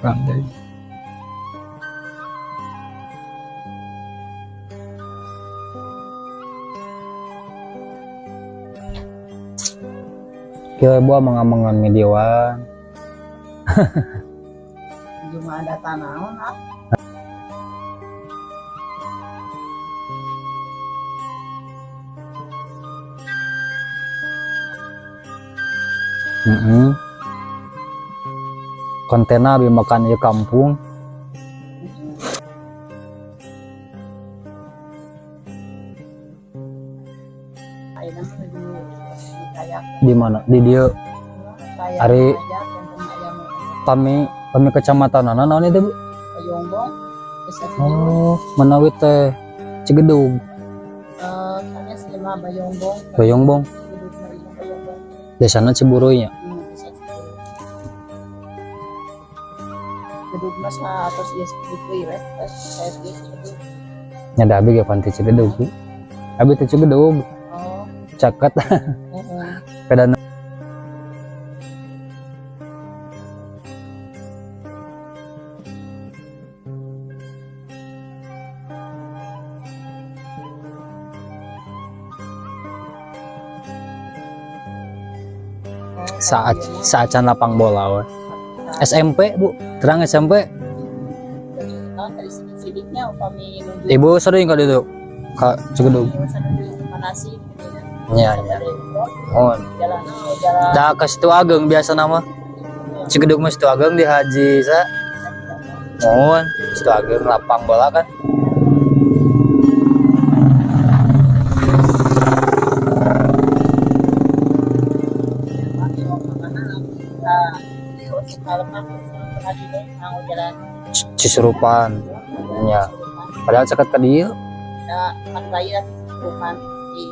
Pandai. Kira buah mengamangan mediawan. Cuma ada tanaman ah. Kontena abi makan di kampung. Di mana? Di dia. Hari kami kecamatan mana naon itu, Bu? Bayongbong. Oh, Manawi teh Cigedug. Sana selama Bayongbong. Bayongbong. Desana Ciburuy nya. Gedug mas atas dia seperti itu ya, saya seperti. Nyada abi ge panti Cigedug. Abi teh Cigedug. Oh. Caket. Kadang saat can lapang bola we. SMP, Bu. Terang SMP. Tadi sidik-sidiknya upami nunggu. Ibu sering ka ditu ka Cigedug. Manasi. Nya. Oh. Jalan. Da ka Situ Ageng biasa nama. Cigedug mah Situ Ageng di Haji sa. Mohon Situ Ageng lapang bola kan. Cisurupan. Ya. Padahal cekat ke dia. Ya, kan raya Cisurupan di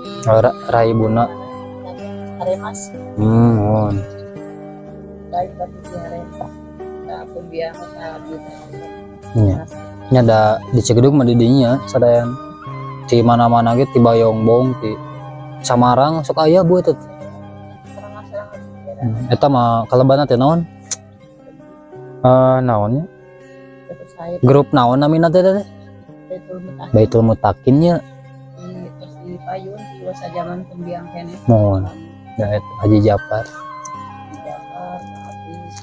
Rai Buna. Aremas. Mohon. Dari batu Aremas. Nah, pembiang gitu. Nya. Nya da di Cigedug mah di dinya sadayan. Di mana-mana gitu di Bayongbong, di Samarang sok aya Bu eta. Eta mah kalebana teh naon? Naonnya? Grup naon namina teh teh? Baitul Mutakin nya. Terus di Payun di masa zaman pembiang kene. Mohon. Da Haji Japar. Japar, habis.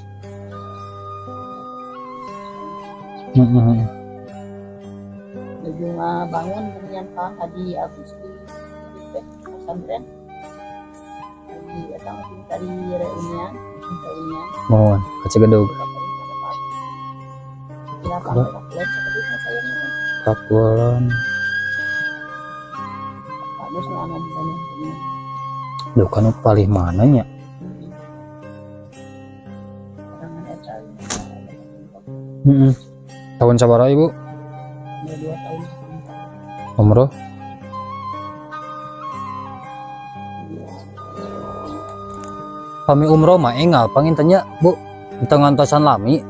Bunga bangun dengan Pak Haji Agusti di pesantren. Haji datang dari reunian. Mohon ke Cigedug. Kakulon. Duh kan paling mana nya? Tahun sabaraha Ibu? 2 tahun. Umroh? Kami umroh mah engal pangintanya Bu. Kita ngantosan lami.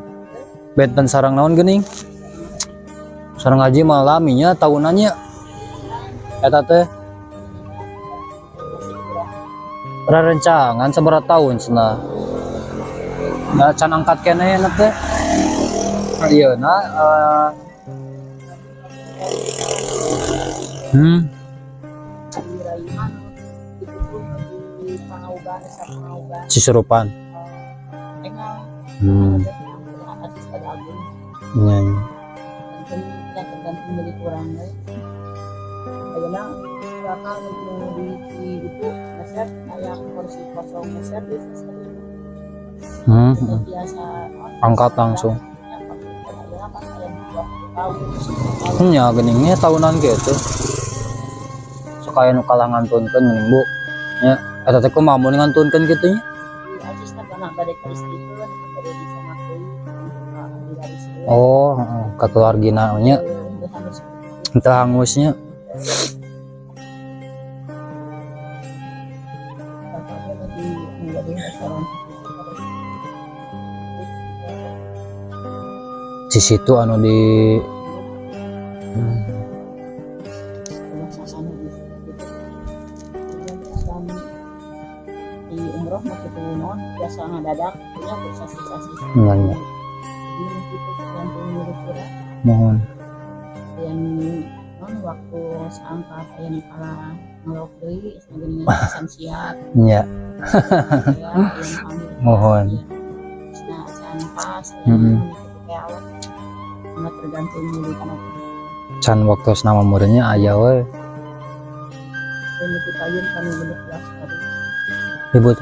Benten sarang naon geuning. Sarang ngaji mah laminya tahunannya. Eta teh rarencangan sabaraha tahun cenah. Da can angkat keneh na teh. Ayeuna Cisurupan. Iya. Tergantung dari kurang deh. Ayeuna bakal di itu meset kayak porsi kosong meset biasa. Angkat langsung. Ya geningnya tahunan gitu. Sekaya nu kalah ngantunkeun geuning Bu. Ya, eta teh kumaha mun ngantunkeun kitu nya? Oh, ka keluargina nya. Teu hangusnya. Di situ anu di umroh masih non biasa ngadadak punya bersasi-sasi Iya. ini kita tergantung diri kita Mohon. yang non waktu seangkat yang kalah ngelok deui dengan pesan siap Iya. ya yang ambil Mohon. nah can pas Mm-mm. kayak awal sangat tergantung diri kita Can waktu nama muridnya aya we dan itu kayun kami bentuk kelas tadi ribut.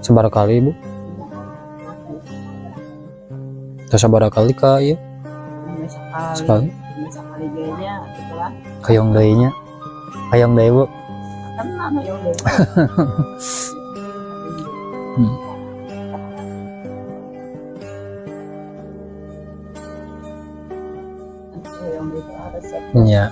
Sebar kali Bu? Terus sebar kali ka ieu? Sekali. sekali gayanya setelah Kayong deui nya. Kayong deui Bu. kan lama ya udah Hmm. yang itu resep Iya.